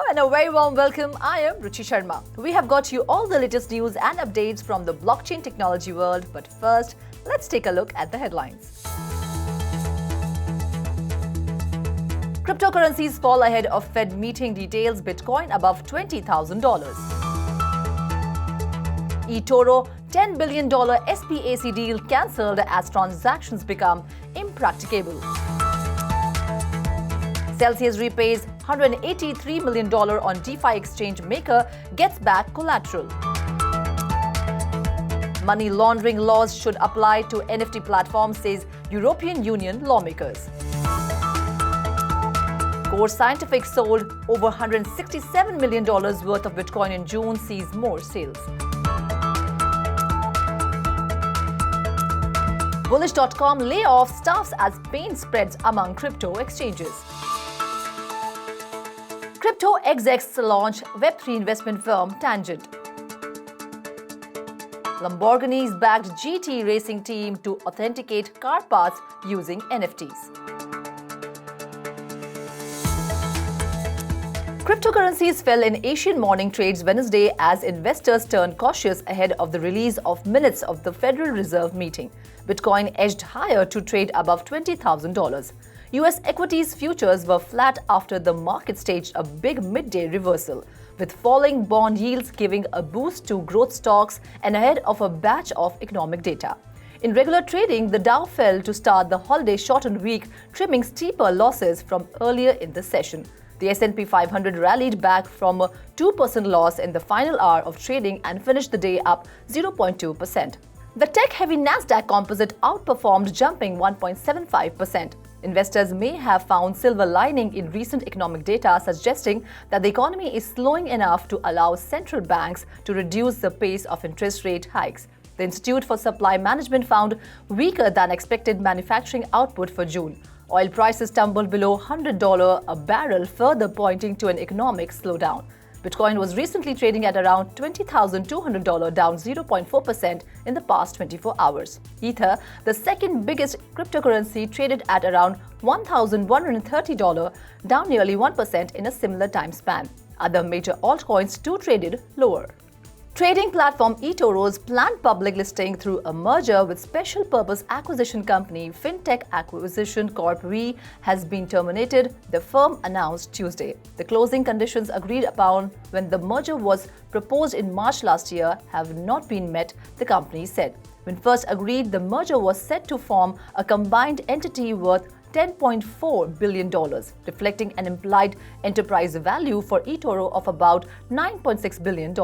and a very warm welcome. I am Ruchi Sharma. We have got you all the latest news and updates from the blockchain technology world. But first, let's take a look at the headlines. Cryptocurrencies fall ahead of Fed meeting details, Bitcoin above $20,000. EToro $10 billion SPAC deal cancelled as transactions become impracticable. Celsius repays $183 million on DeFi exchange Maker, gets back Collateral. Money laundering laws should apply to NFT platforms, says European Union lawmakers. Core Scientific sold over $167 million worth of Bitcoin in June, sees more sales. Bullish.com layoffs staffs as pain spreads among crypto exchanges. Crypto execs launch Web3 investment firm Tangent. Lamborghini's backed GT racing team to authenticate car parts using NFTs. Cryptocurrencies fell in Asian morning trades Wednesday as investors turned cautious ahead of the release of minutes of the Federal Reserve meeting. Bitcoin edged higher to trade above $20,000. US equities futures were flat after the market staged a big midday reversal, with falling bond yields giving a boost to growth stocks and ahead of a batch of economic data. In regular trading, the Dow fell to start the holiday shortened week, trimming steeper losses from earlier in the session. The S&P 500 rallied back from a 2% loss in the final hour of trading and finished the day up 0.2%. The tech-heavy Nasdaq Composite outperformed, jumping 1.75%. Investors may have found silver lining in recent economic data, suggesting that the economy is slowing enough to allow central banks to reduce the pace of interest rate hikes. The Institute for Supply Management found weaker than expected manufacturing output for June. Oil prices tumbled below $100 a barrel, further pointing to an economic slowdown. Bitcoin was recently trading at around $20,200, down 0.4% in the past 24 hours. Ether, the second biggest cryptocurrency, traded at around $1,130, down nearly 1% in a similar time span. Other major altcoins too traded lower. Trading platform eToro's planned public listing through a merger with special purpose acquisition company Fintech Acquisition Corp. RE has been terminated, the firm announced Tuesday. The closing conditions agreed upon when the merger was proposed in March last year have not been met, the company said. When first agreed, the merger was set to form a combined entity worth $10.4 billion, reflecting an implied enterprise value for eToro of about $9.6 billion.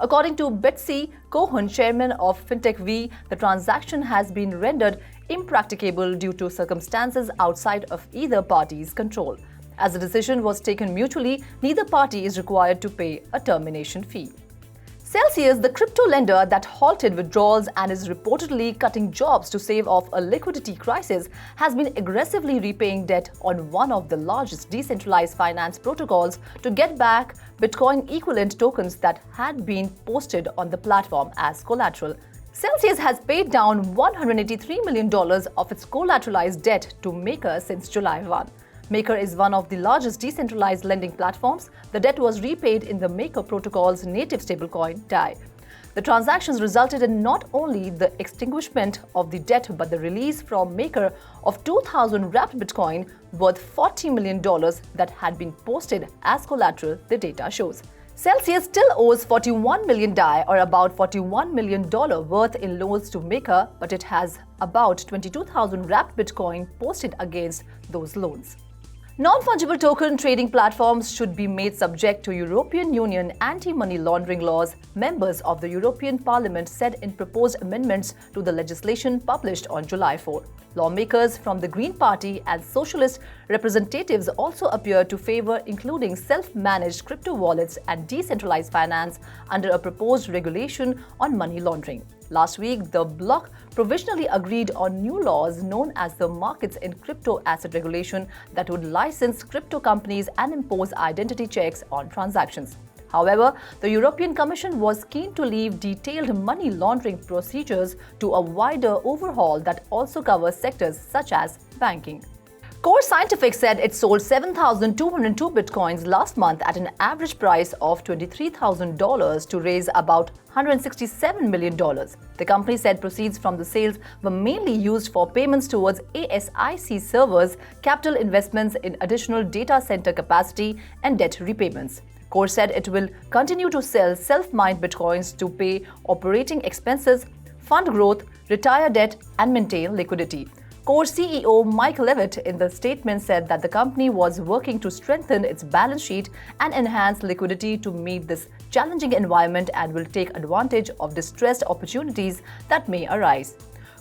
According to Betsy Cohen, chairman of Fintech V, the transaction has been rendered impracticable due to circumstances outside of either party's control. As the decision was taken mutually, neither party is required to pay a termination fee. Celsius, the crypto lender that halted withdrawals and is reportedly cutting jobs to save off a liquidity crisis, has been aggressively repaying debt on one of the largest decentralized finance protocols to get back Bitcoin equivalent tokens that had been posted on the platform as collateral. Celsius has paid down $183 million of its collateralized debt to Maker since July 1. Maker is one of the largest decentralized lending platforms. The debt was repaid in the Maker protocol's native stablecoin, DAI. The transactions resulted in not only the extinguishment of the debt but the release from Maker of 2,000 wrapped Bitcoin worth $40 million that had been posted as collateral, the data shows. Celsius still owes 41 million DAI, or about $41 million worth in loans to Maker, but it has about 22,000 wrapped Bitcoin posted against those loans. Non-fungible token trading platforms should be made subject to European Union anti-money laundering laws, members of the European Parliament said in proposed amendments to the legislation published on July 4. Lawmakers from the Green Party and Socialist representatives also appear to favor including self-managed crypto wallets and decentralized finance under a proposed regulation on money laundering. Last week, the bloc provisionally agreed on new laws known as the Markets in Crypto Asset Regulation that would license crypto companies and impose identity checks on transactions. However, the European Commission was keen to leave detailed money laundering procedures to a wider overhaul that also covers sectors such as banking. Core Scientific said it sold 7,202 bitcoins last month at an average price of $23,000 to raise about $167 million. The company said proceeds from the sales were mainly used for payments towards ASIC servers, capital investments in additional data center capacity, and debt repayments. Core said it will continue to sell self-mined bitcoins to pay operating expenses, fund growth, retire debt, and maintain liquidity. Core CEO Mike Levitt in the statement said that the company was working to strengthen its balance sheet and enhance liquidity to meet this challenging environment and will take advantage of distressed opportunities that may arise.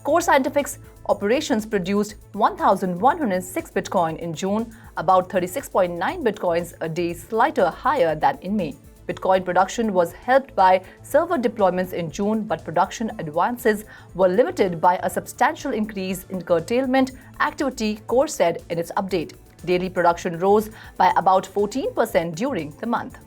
Core Scientific's operations produced 1,106 Bitcoin in June, about 36.9 Bitcoins a day, slightly higher than in May. Bitcoin production was helped by server deployments in June, but production advances were limited by a substantial increase in curtailment activity, Core said in its update. Daily production rose by about 14% during the month.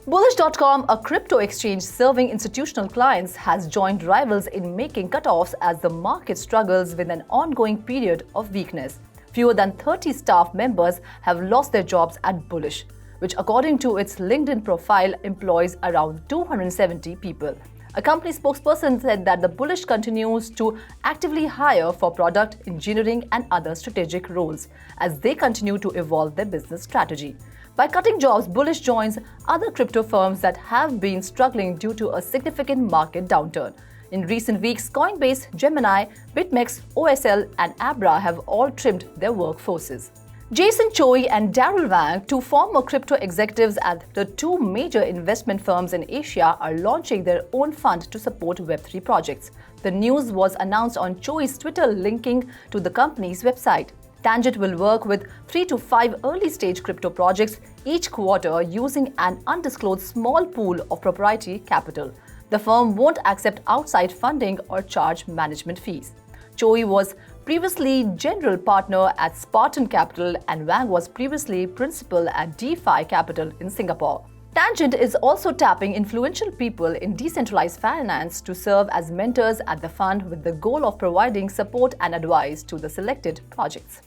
Bullish.com, a crypto exchange serving institutional clients, has joined rivals in making cutoffs as the market struggles with an ongoing period of weakness. Fewer than 30 staff members have lost their jobs at Bullish, which according to its LinkedIn profile employs around 270 people. A company spokesperson said that the Bullish continues to actively hire for product, engineering, and other strategic roles as they continue to evolve their business strategy. By cutting jobs, Bullish joins other crypto firms that have been struggling due to a significant market downturn. In recent weeks, Coinbase, Gemini, BitMEX, OSL, and Abra have all trimmed their workforces. Jason Choi and Daryl Wang, two former crypto executives at the two major investment firms in Asia, are launching their own fund to support Web3 projects. The news was announced on Choi's Twitter, linking to the company's website. Tangent will work with 3 to 5 early-stage crypto projects each quarter using an undisclosed small pool of proprietary capital. The firm won't accept outside funding or charge management fees. Choi was previously general partner at Spartan Capital and Wang was previously principal at DeFi Capital in Singapore. Tangent is also tapping influential people in decentralized finance to serve as mentors at the fund with the goal of providing support and advice to the selected projects.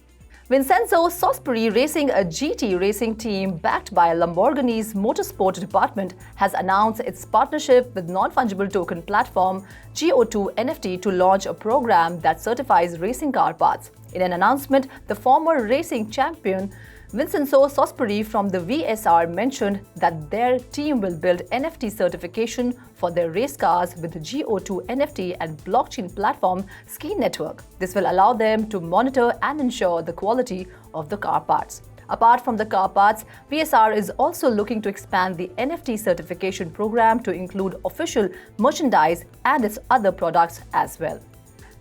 Vincenzo Sospiri Racing, a GT racing team backed by Lamborghini's motorsport department, has announced its partnership with non-fungible token platform GO2 NFT to launch a program that certifies racing car parts. In an announcement, the former racing champion Vincenzo Sospiri from the VSR mentioned that their team will build NFT certification for their race cars with the GO2 NFT and blockchain platform Ski Network. This will allow them to monitor and ensure the quality of the car parts. Apart from the car parts, VSR is also looking to expand the NFT certification program to include official merchandise and its other products as well.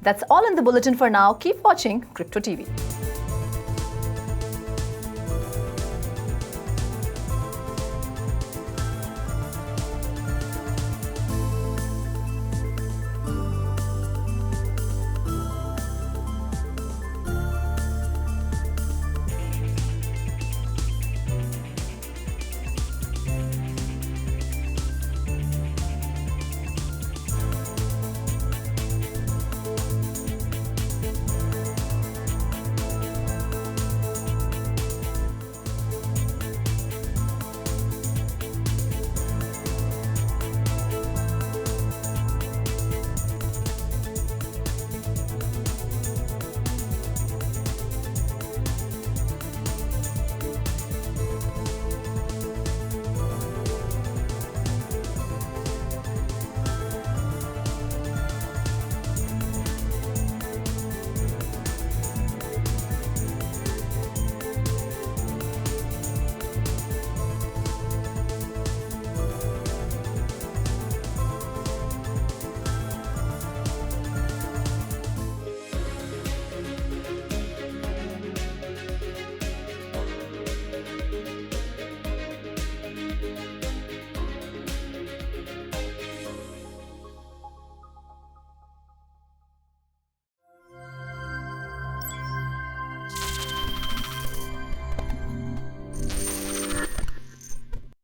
That's all in the bulletin for now. Keep watching Crypto TV.